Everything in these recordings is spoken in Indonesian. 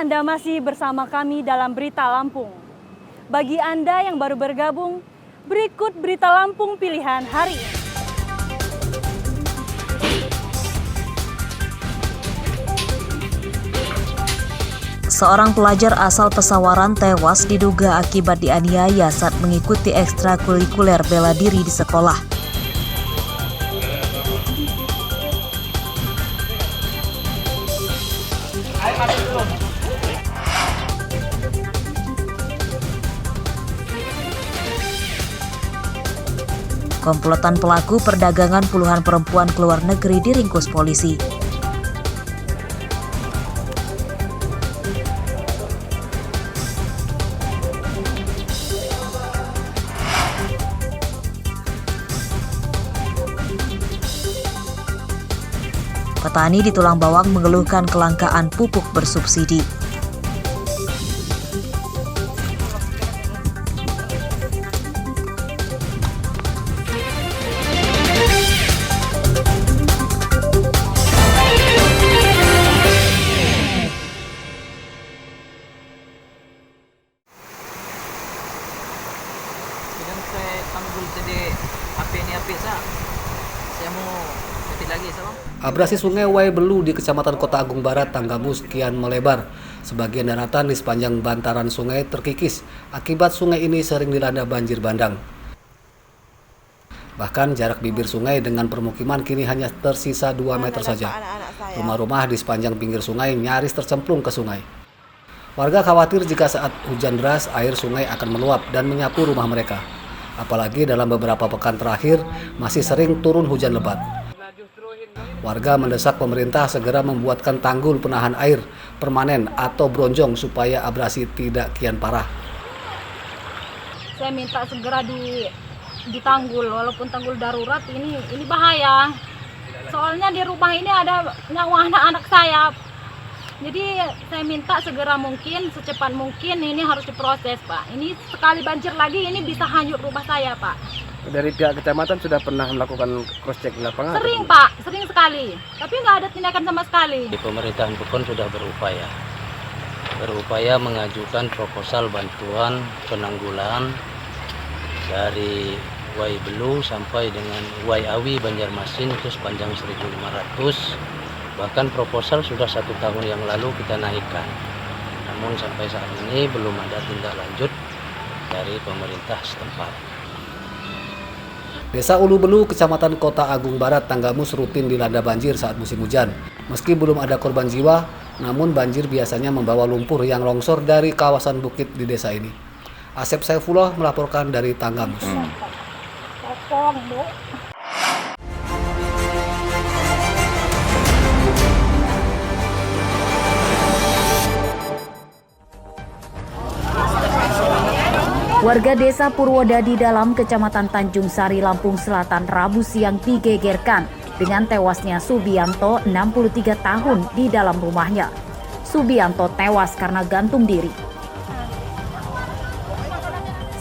Anda masih bersama kami dalam Berita Lampung. Bagi Anda yang baru bergabung, berikut Berita Lampung pilihan hari ini. Seorang pelajar asal Pesawaran tewas diduga akibat dianiaya saat mengikuti ekstrakurikuler bela diri di sekolah. Komplotan pelaku perdagangan puluhan perempuan ke luar negeri diringkus polisi. Petani di Tulang Bawang mengeluhkan kelangkaan pupuk bersubsidi. Dengan saya tanggul tadi api ini api saya mau mati lagi sama. Abrasi Sungai Wai Belu di Kecamatan Kota Agung Barat, Tanggamus kian melebar. Sebagian daratan di sepanjang bantaran sungai terkikis akibat sungai ini sering dilanda banjir bandang. Bahkan jarak bibir sungai dengan permukiman kini hanya tersisa 2 meter saja. Rumah-rumah di sepanjang pinggir sungai nyaris tercemplung ke sungai. Warga khawatir jika saat hujan deras air sungai akan meluap dan menyapu rumah mereka. Apalagi dalam beberapa pekan terakhir masih sering turun hujan lebat. Warga mendesak pemerintah segera membuatkan tanggul penahan air permanen atau bronjong supaya abrasi tidak kian parah. Saya minta segera ditanggul, walaupun tanggul darurat ini bahaya. Soalnya di rumah ini ada nyawa anak-anak saya. Jadi saya minta segera mungkin, secepat mungkin ini harus diproses, Pak. Ini sekali banjir lagi ini bisa hanyut rumah saya, Pak. Dari pihak kecamatan sudah pernah melakukan cross check di lapangan? Sering, Pak, sering sekali. Tapi nggak ada tindakan sama sekali. Pemerintahan Pekon sudah berupaya mengajukan proposal bantuan penanggulan dari Wai Belu sampai dengan Wai Awi Banjarmasin itu sepanjang 1.500. Bahkan proposal sudah 1 tahun yang lalu kita naikkan. Namun sampai saat ini belum ada tindak lanjut dari pemerintah setempat. Desa Ulu Belu, Kecamatan Kota Agung Barat, Tanggamus rutin dilanda banjir saat musim hujan. Meski belum ada korban jiwa, namun banjir biasanya membawa lumpur yang longsor dari kawasan bukit di desa ini. Asep Saifullah melaporkan dari Tanggamus. Warga desa Purwodadi Dalam, Kecamatan Tanjung Sari, Lampung Selatan, Rabu siang digegerkan dengan tewasnya Subianto, 63 tahun, di dalam rumahnya. Subianto tewas karena gantung diri.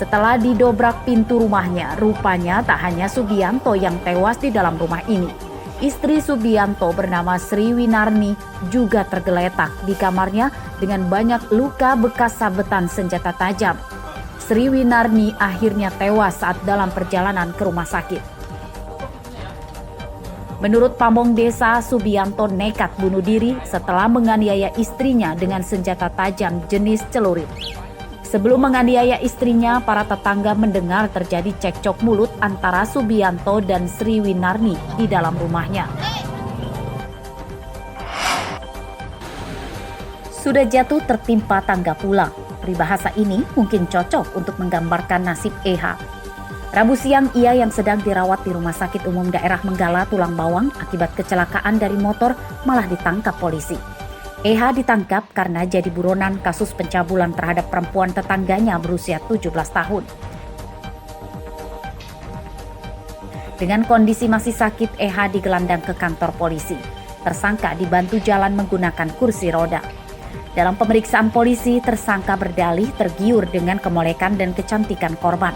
Setelah didobrak pintu rumahnya, rupanya tak hanya Subianto yang tewas di dalam rumah ini. Istri Subianto bernama Sri Winarni juga tergeletak di kamarnya dengan banyak luka bekas sabetan senjata tajam. Sri Winarni akhirnya tewas saat dalam perjalanan ke rumah sakit. Menurut pamong desa, Subianto nekat bunuh diri setelah menganiaya istrinya dengan senjata tajam jenis celurit. Sebelum menganiaya istrinya, para tetangga mendengar terjadi cekcok mulut antara Subianto dan Sri Winarni di dalam rumahnya. Sudah jatuh tertimpa tangga pulang. Peribahasa ini mungkin cocok untuk menggambarkan nasib EH. Rabu siang ia yang sedang dirawat di Rumah Sakit Umum Daerah Menggala, Tulang Bawang akibat kecelakaan dari motor malah ditangkap polisi. EH ditangkap karena jadi buronan kasus pencabulan terhadap perempuan tetangganya berusia 17 tahun. Dengan kondisi masih sakit, EH digelandang ke kantor polisi. Tersangka dibantu jalan menggunakan kursi roda. Dalam pemeriksaan polisi, tersangka berdalih tergiur dengan kemolekan dan kecantikan korban.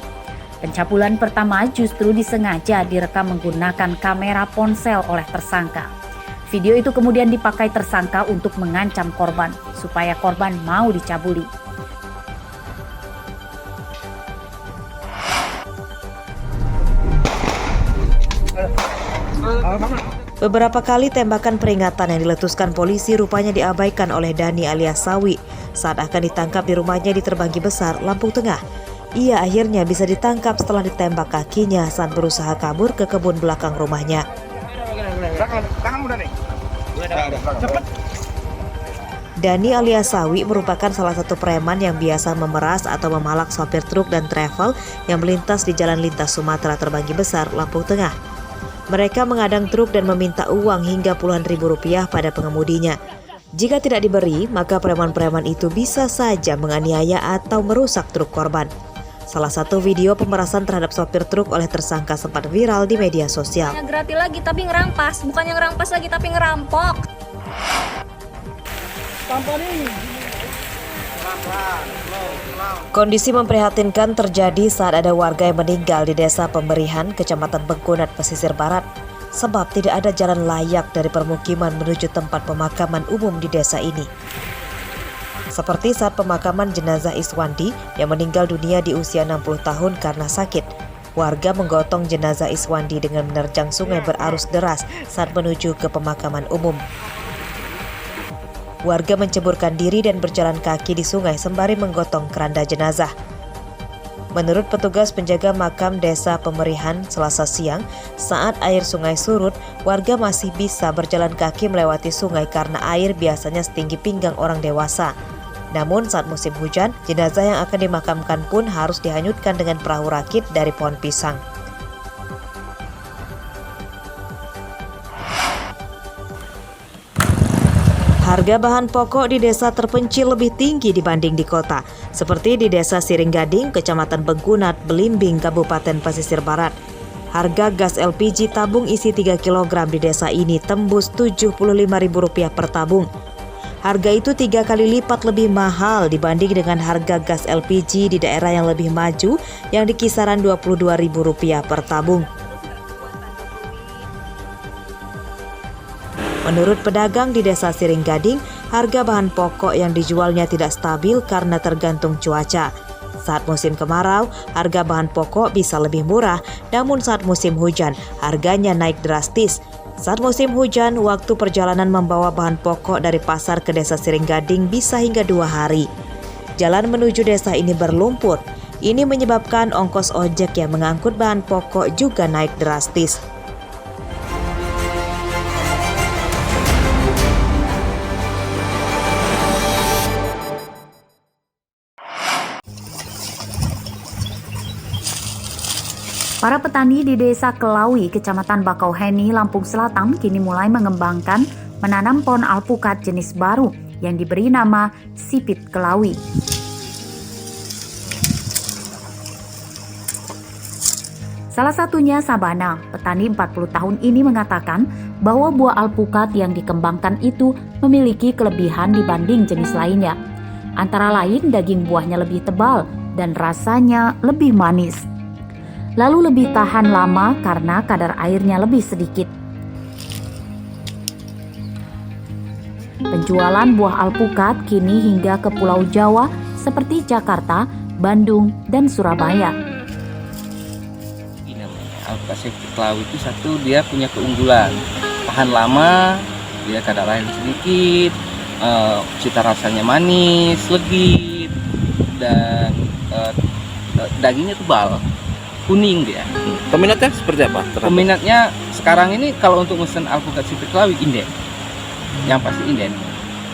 Pencabulan pertama justru disengaja direkam menggunakan kamera ponsel oleh tersangka. Video itu kemudian dipakai tersangka untuk mengancam korban supaya korban mau dicabuli. Beberapa kali tembakan peringatan yang diletuskan polisi rupanya diabaikan oleh Dani alias Sawi saat akan ditangkap di rumahnya di Terbanggi Besar, Lampung Tengah. Ia akhirnya bisa ditangkap setelah ditembak kakinya saat berusaha kabur ke kebun belakang rumahnya. Dani alias Sawi merupakan salah satu preman yang biasa memeras atau memalak sopir truk dan travel yang melintas di jalan lintas Sumatera Terbanggi Besar, Lampung Tengah. Mereka mengadang truk dan meminta uang hingga puluhan ribu rupiah pada pengemudinya. Jika tidak diberi, maka preman-preman itu bisa saja menganiaya atau merusak truk korban. Salah satu video pemerasan terhadap sopir truk oleh tersangka sempat viral di media sosial. Gratis lagi tapi ngerampas, bukannya ngerampas lagi tapi ngerampok. Kondisi memprihatinkan terjadi saat ada warga yang meninggal di Desa Pemberihan, Kecamatan Bengkunat, Pesisir Barat, sebab tidak ada jalan layak dari permukiman menuju tempat pemakaman umum di desa ini. Seperti saat pemakaman jenazah Iswandi yang meninggal dunia di usia 60 tahun karena sakit. Warga menggotong jenazah Iswandi dengan menerjang sungai berarus deras saat menuju ke pemakaman umum. Warga menceburkan diri dan berjalan kaki di sungai sembari menggotong keranda jenazah. Menurut petugas penjaga makam Desa Pemberihan Selasa siang, saat air sungai surut, warga masih bisa berjalan kaki melewati sungai karena air biasanya setinggi pinggang orang dewasa. Namun saat musim hujan, jenazah yang akan dimakamkan pun harus dihanyutkan dengan perahu rakit dari pohon pisang. Harga bahan pokok di desa terpencil lebih tinggi dibanding di kota, seperti di Desa Siringgading, Kecamatan Bengkunat, Belimbing, Kabupaten Pesisir Barat. Harga gas LPG tabung isi 3 kg di desa ini tembus Rp75.000 per tabung. Harga itu 3 kali lipat lebih mahal dibanding dengan harga gas LPG di daerah yang lebih maju yang di kisaran Rp22.000 per tabung. Menurut pedagang di Desa Siringgading, harga bahan pokok yang dijualnya tidak stabil karena tergantung cuaca. Saat musim kemarau, harga bahan pokok bisa lebih murah, namun saat musim hujan, harganya naik drastis. Saat musim hujan, waktu perjalanan membawa bahan pokok dari pasar ke Desa Siringgading bisa hingga 2 hari. Jalan menuju desa ini berlumpur. Ini menyebabkan ongkos ojek yang mengangkut bahan pokok juga naik drastis. Para petani di Desa Kelawi, Kecamatan Bakauheni, Lampung Selatan kini mulai mengembangkan menanam pohon alpukat jenis baru yang diberi nama Sipit Kelawi. Salah satunya Sabana, petani 40 tahun ini mengatakan bahwa buah alpukat yang dikembangkan itu memiliki kelebihan dibanding jenis lainnya. Antara lain daging buahnya lebih tebal dan rasanya lebih manis. Lalu lebih tahan lama karena kadar airnya lebih sedikit. Penjualan buah alpukat kini hingga ke Pulau Jawa seperti Jakarta, Bandung, dan Surabaya. Ini namanya alpukat Sipit Kelawi itu satu, dia punya keunggulan tahan lama, dia kadar air sedikit, cita rasanya manis, legit, dan dagingnya tebal. Kuning dia. Peminatnya seperti apa? Peminatnya sekarang ini kalau untuk mesen alpukat Sipit Kelawi inden. Yang pasti inden.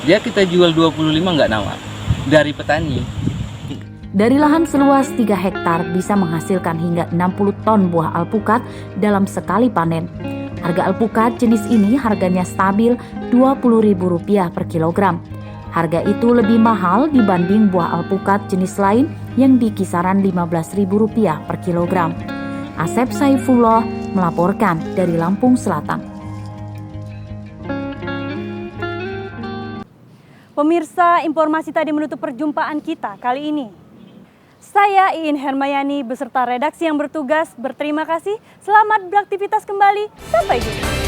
Dia kita jual 25 nggak nawar. Dari petani. Dari lahan seluas 3 hektar bisa menghasilkan hingga 60 ton buah alpukat dalam sekali panen. Harga alpukat jenis ini harganya stabil Rp20.000 per kilogram. Harga itu lebih mahal dibanding buah alpukat jenis lain yang di kisaran Rp15.000 per kilogram. Asep Saifullah melaporkan dari Lampung Selatan. Pemirsa, informasi tadi menutup perjumpaan kita kali ini. Saya Iin Hermayani beserta redaksi yang bertugas berterima kasih. Selamat beraktivitas kembali. Sampai jumpa.